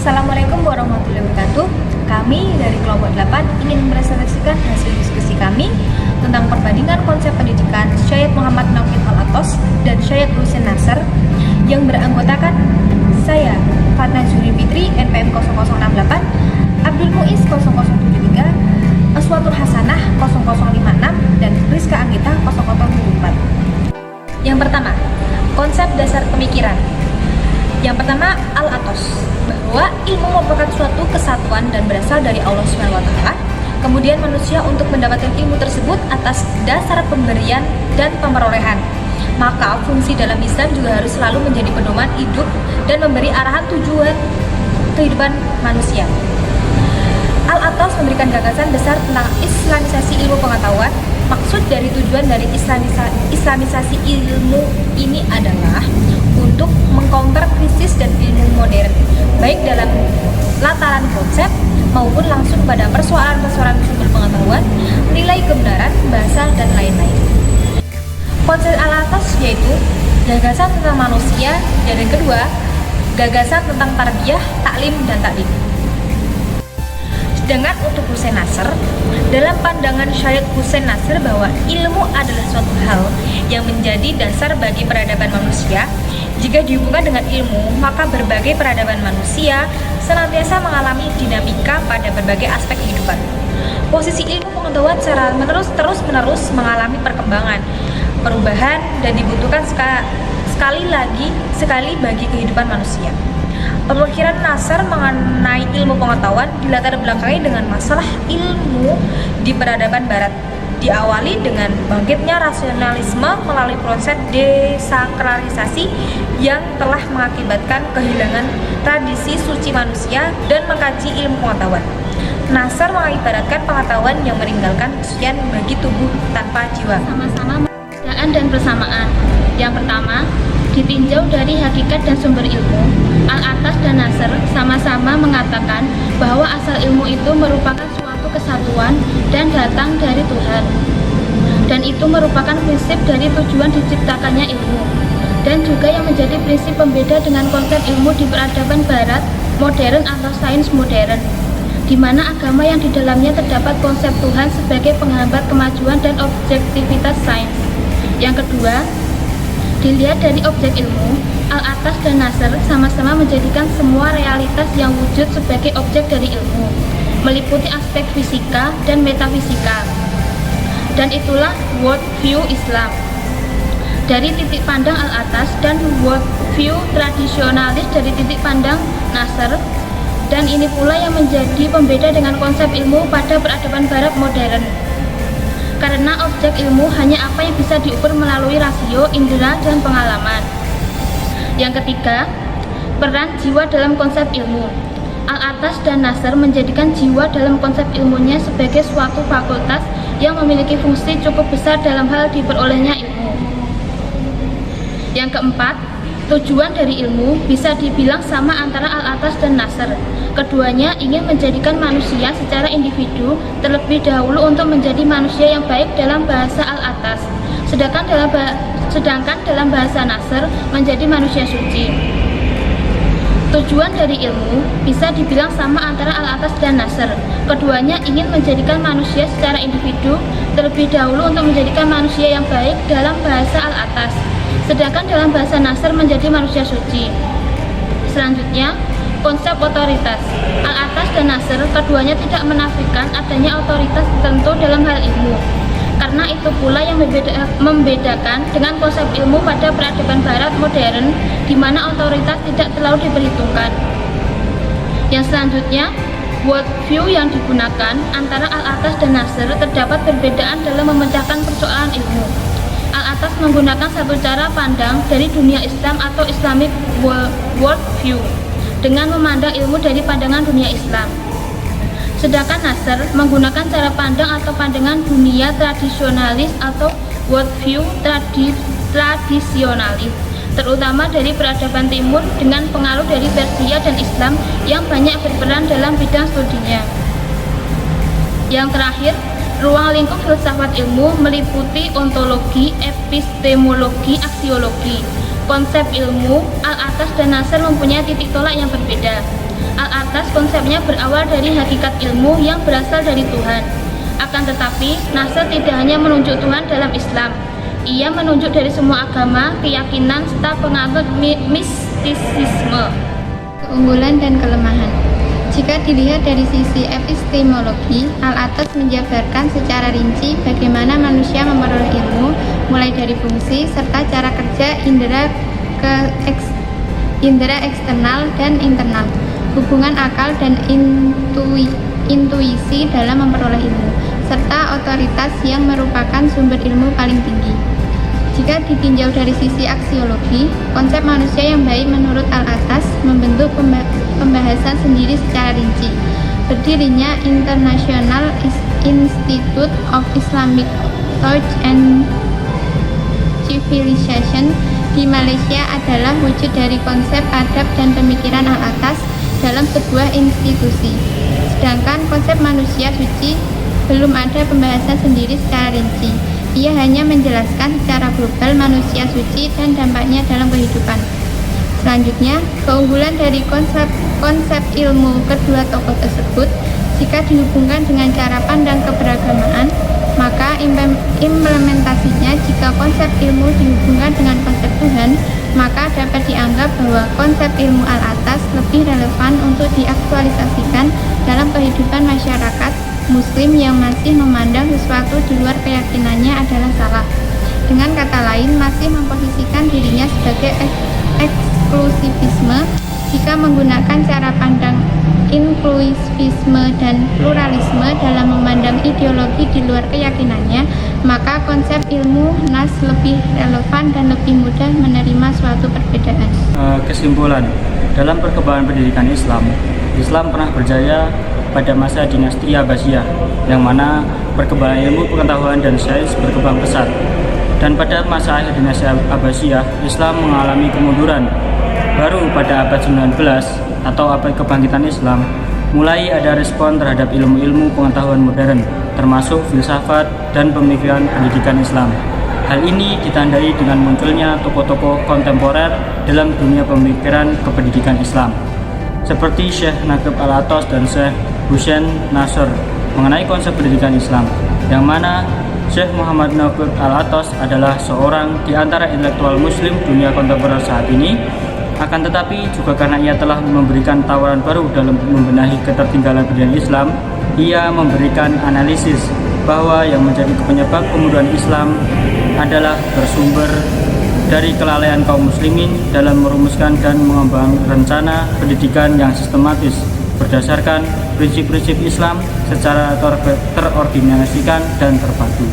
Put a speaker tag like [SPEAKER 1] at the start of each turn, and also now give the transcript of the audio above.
[SPEAKER 1] Assalamualaikum warahmatullahi wabarakatuh. Kami dari kelompok 8 ingin mempresentasikan hasil diskusi kami tentang perbandingan konsep pendidikan Syed Muhammad Naufil Al-Athos dan Syed Hussein Nasr yang beranggotakan saya, Fatna Zuri Fitri, NPM 0068, Abdul Muiz 0073, Aswatul Hasanah 0056, dan Rizka Anggita 0074. Yang pertama, konsep dasar pemikiran. Yang pertama, Al-Athos, bahwa ilmu merupakan suatu kesatuan dan berasal dari Allah SWT. Kemudian manusia untuk mendapatkan ilmu tersebut atas dasar pemberian dan pemerolehan. Maka fungsi dalam Islam juga harus selalu menjadi pedoman hidup dan memberi arahan tujuan kehidupan manusia. Al-Athos memberikan gagasan besar tentang islamisasi ilmu pengetahuan. Maksud dari tujuan dari islamisasi ilmu ini adalah untuk mengcounter krisis dan ilmu modern, baik dalam lataran konsep maupun langsung pada persoalan-persoalan sumber pengetahuan, nilai kebenaran, bahasa, dan lain-lain. Konsep Al-Athos yaitu gagasan tentang manusia, dan yang kedua, gagasan tentang tarbiyah, taklim, dan taklim. Sedangkan untuk Hussein Nasr, dalam pandangan Syed Hussein Nasr bahwa ilmu adalah suatu hal yang menjadi dasar bagi peradaban manusia. Jika dihubungkan dengan ilmu, maka berbagai peradaban manusia senantiasa mengalami dinamika pada berbagai aspek kehidupan. Posisi ilmu pengetahuan secara terus-menerus mengalami perkembangan, perubahan, dan dibutuhkan sekali bagi kehidupan manusia. Pemikiran Nasr mengenai ilmu pengetahuan dilatar belakangi dengan masalah ilmu di peradaban barat. Diawali dengan bangkitnya rasionalisme melalui proses desakralisasi yang telah mengakibatkan kehilangan tradisi suci manusia dan mengkaji ilmu pengetahuan. Nasr mengibaratkan pengetahuan yang meninggalkan kesucian bagi tubuh tanpa jiwa.
[SPEAKER 2] Sama-sama perbedaan dan persamaan. Yang pertama, ditinjau dari hakikat dan sumber ilmu, Al-Athos dan Nasr sama-sama mengatakan bahwa asal ilmu itu merupakan suatu kesatuan dan datang dari Tuhan. Dan itu merupakan prinsip dari tujuan diciptakannya ilmu. Dan juga yang menjadi prinsip pembeda dengan konsep ilmu di peradaban barat, modern atau sains modern, di mana agama yang di dalamnya terdapat konsep Tuhan sebagai penghambat kemajuan dan objektivitas sains. Yang kedua, dilihat dari objek ilmu, Al-Athos dan Nasr sama-sama menjadikan semua realitas yang wujud sebagai objek dari ilmu, meliputi aspek fisika dan metafisika. Dan itulah worldview Islam. Dari titik pandang Al-Athos dan worldview tradisionalis dari titik pandang Nasr, dan ini pula yang menjadi pembeda dengan konsep ilmu pada peradaban barat modern. Karena objek ilmu hanya apa yang bisa diukur melalui rasio, indera, dan pengalaman. Yang ketiga, peran jiwa dalam konsep ilmu. Al-Athos dan Nasr menjadikan jiwa dalam konsep ilmunya sebagai suatu fakultas yang memiliki fungsi cukup besar dalam hal diperolehnya ilmu. Yang keempat, tujuan dari ilmu bisa dibilang sama antara Al-Athos dan Nasr. Keduanya ingin menjadikan manusia secara individu terlebih dahulu untuk menjadi manusia yang baik dalam bahasa Al-Athos, sedangkan dalam bahasa Nasr menjadi manusia suci. Tujuan dari ilmu bisa dibilang sama antara Al-Athos dan Nasr. Keduanya ingin menjadikan manusia secara individu terlebih dahulu untuk menjadikan manusia yang baik dalam bahasa Al-Athos, sedangkan dalam bahasa Nasr menjadi manusia suci. Selanjutnya, konsep otoritas. Al-Athos dan Nasr keduanya tidak menafikan adanya otoritas tertentu dalam hal ilmu. Karena itu pula yang membedakan dengan konsep ilmu pada peradaban barat modern, di mana otoritas tidak terlalu diperhitungkan. Yang selanjutnya, worldview yang digunakan antara Al-Athos dan Nasr terdapat perbedaan dalam memecahkan persoalan ilmu. Al-Athos menggunakan satu cara pandang dari dunia Islam atau Islamic worldview dengan memandang ilmu dari pandangan dunia Islam. Sedangkan Nasr menggunakan cara pandang atau pandangan dunia tradisionalis atau worldview tradisionalis, terutama dari peradaban timur dengan pengaruh dari Persia dan Islam yang banyak berperan dalam bidang studinya. Yang terakhir, ruang lingkup filsafat ilmu meliputi ontologi, epistemologi, aksiologi. Konsep ilmu, Al-Athos dan Nasr mempunyai titik tolak yang berbeda. Al-Atas konsepnya berawal dari hakikat ilmu yang berasal dari Tuhan. Akan tetapi, Nasr tidak hanya menunjuk Tuhan dalam Islam. Ia menunjuk dari semua agama, keyakinan, serta penganut mistisisme.
[SPEAKER 3] Keunggulan dan kelemahan. Jika dilihat dari sisi epistemologi, Al-Atas menjabarkan secara rinci bagaimana manusia memperoleh ilmu, mulai dari fungsi serta cara kerja indera eksternal dan internal, hubungan akal dan intuisi dalam memperoleh ilmu, serta otoritas yang merupakan sumber ilmu paling tinggi. Jika ditinjau dari sisi aksiologi, konsep manusia yang baik menurut Al-Atas membentuk pembahasan sendiri secara rinci. Berdirinya International Institute of Islamic Thought and Civilization di Malaysia adalah wujud dari konsep adab dan pemikiran Al-Atas dalam sebuah institusi. Sedangkan konsep manusia suci belum ada pembahasan sendiri secara rinci. Ia hanya menjelaskan secara global manusia suci dan dampaknya dalam kehidupan. Selanjutnya, keunggulan dari konsep ilmu kedua tokoh tersebut, jika dihubungkan dengan cara pandang keberagamaan, maka implementasinya jika konsep ilmu dihubungkan dengan konsep Tuhan, maka dapat dianggap bahwa konsep ilmu Al-Atas lebih relevan untuk diaktualisasikan dalam kehidupan masyarakat Muslim yang masih memandang sesuatu di luar keyakinannya adalah salah. Dengan kata lain, masih memposisikan dirinya sebagai eksklusivisme. Jika menggunakan cara pandang inklusivisme dan pluralisme dalam memandang ideologi di luar keyakinannya, maka konsep ilmu nas lebih relevan dan lebih mudah menerima suatu perbedaan.
[SPEAKER 4] Kesimpulan, dalam perkembangan pendidikan Islam pernah berjaya pada masa dinasti Abbasiyah, yang mana perkembangan ilmu pengetahuan dan sains berkembang pesat. Dan pada masa akhir dinasti Abbasiyah, Islam mengalami kemunduran. Baru pada abad 19 atau abad kebangkitan Islam, mulai ada respon terhadap ilmu-ilmu pengetahuan modern, termasuk filsafat dan pemikiran pendidikan Islam. Hal ini ditandai dengan munculnya tokoh-tokoh kontemporer dalam dunia pemikiran kependidikan Islam, seperti Syekh Naqib Al-Atas dan Syekh Hussein Nasr mengenai konsep pendidikan Islam, yang mana Syekh Muhammad Naqib Al-Atas adalah seorang di antara intelektual muslim dunia kontemporer saat ini. Akan tetapi juga karena ia telah memberikan tawaran baru dalam membenahi ketertinggalan pendidikan Islam, ia memberikan analisis bahwa yang menjadi penyebab kemunduran Islam adalah bersumber dari kelalaian kaum muslimin dalam merumuskan dan mengembangkan rencana pendidikan yang sistematis berdasarkan prinsip-prinsip Islam secara terordinasikan dan terpadu.